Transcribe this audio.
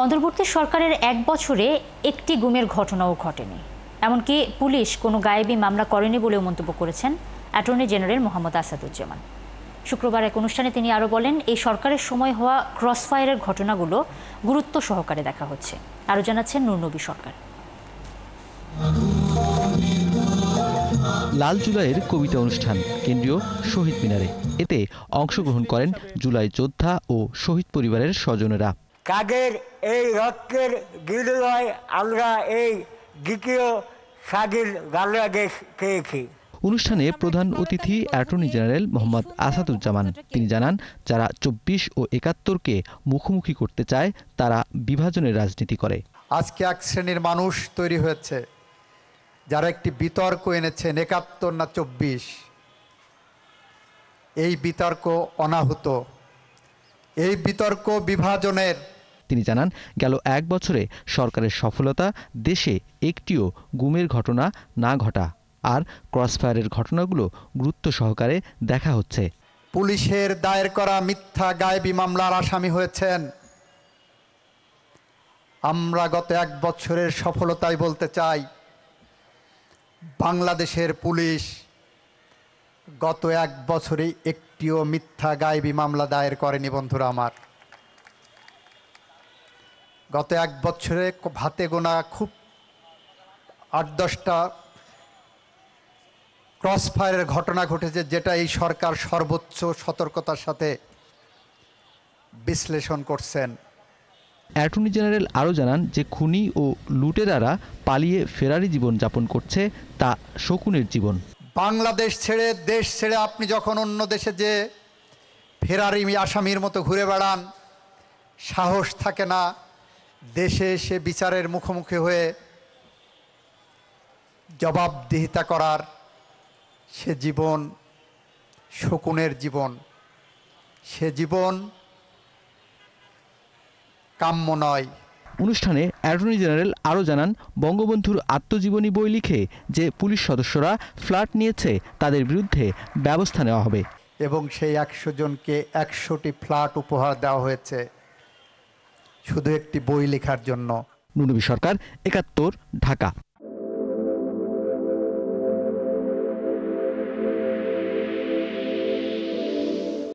অন্তর্বর্তী সরকারের এক বছরে একটি গুমের ঘটনাও ঘটেনি, এমনকি পুলিশ কোনো গায়েবী মামলা করেনি বলেও মন্তব্য করেছেন অ্যাটর্নি জেনারেল মোহাম্মদ আসাদুজ্জামান। শুক্রবার এক অনুষ্ঠানে তিনি আরও বলেন, এই সরকারের সময় হওয়া ক্রসফায়ারের ঘটনাগুলো গুরুত্ব সহকারে দেখা হচ্ছে। আরও জানাচ্ছেন নূরনবী সরকার। লাল জুলাইয়ের কবিতা অনুষ্ঠান কেন্দ্রীয় শহীদ মিনারে। এতে অংশগ্রহণ করেন জুলাই যোদ্ধা ও শহীদ পরিবারের স্বজনেরা। কাদের এই রক্তের বিনিময়ে আমরা এই দ্বিতীয় স্বাধীন বাংলাদেশ পেয়েছি। অনুষ্ঠানে প্রধান অতিথি অ্যাটর্নি জেনারেল মোহাম্মদ আসাদুজ্জামান। তিনি জানান, যারা ২৪ ও ৭১কে মুখোমুখি করতে চায় তারা বিভাজনের রাজনীতি করে। আজকে এক শ্রেণীর মানুষ তৈরি হয়েছে যারা একটি বিতর্ক এনেছেন ৭১ না ২৪। এই বিতর্ক অনাহুত, এই বিতর্ক বিভাজনের। তিনি জানান, গেল এক বছরে সরকারের সফলতা দেশে একটিও গুমের ঘটনা না ঘটা, আর ক্রসফায়ারের ঘটনাগুলো গুরুত্ব সহকারে দেখা হচ্ছে। পুলিশের দায়ের করা মিথ্যা গায়েবী মামলার আসামি হয়েছেন। আমরা গত এক বছরের সফলতাই বলতে চাই, বাংলাদেশের পুলিশ গত এক বছরে একটিও মিথ্যা গায়েবী মামলা দায়ের করেনি। বন্ধুরা আমার, গত এক বছরে হাতে গোনা খুব ৮-১০টা ক্রসফায়ারের ঘটনা ঘটেছে, যেটা এই সরকার সর্বোচ্চ সতর্কতার সাথে বিশ্লেষণ করছেন। অ্যাটর্নি জেনারেল আরও জানান যে খুনি ও লুটেরারা পালিয়ে ফেরারি জীবন যাপন করছে, তা শকুনের জীবন। বাংলাদেশ ছেড়ে, দেশ ছেড়ে আপনি যখন অন্য দেশে যে ফেরারি আসামির মতো ঘুরে বেড়ান, সাহস থাকে না দেশে এসে বিচারের মুখোমুখি হয়ে জবাবদিহিতা করার। সে জীবন শকুনের জীবন, সে জীবন কাম্য নয়। অনুষ্ঠানে অ্যাটর্নি জেনারেল আরও জানান, বঙ্গবন্ধুর আত্মজীবনী বই লিখে যে পুলিশ সদস্যরা ফ্ল্যাট নিয়েছে তাদের বিরুদ্ধে ব্যবস্থা নেওয়া হবে। এবং সেই ১০০ জনকে ১০০টি ফ্ল্যাট উপহার দেওয়া হয়েছে শুধু একটি বই লেখার জন্য। নূরনবী সরকার, ৭১, ঢাকা।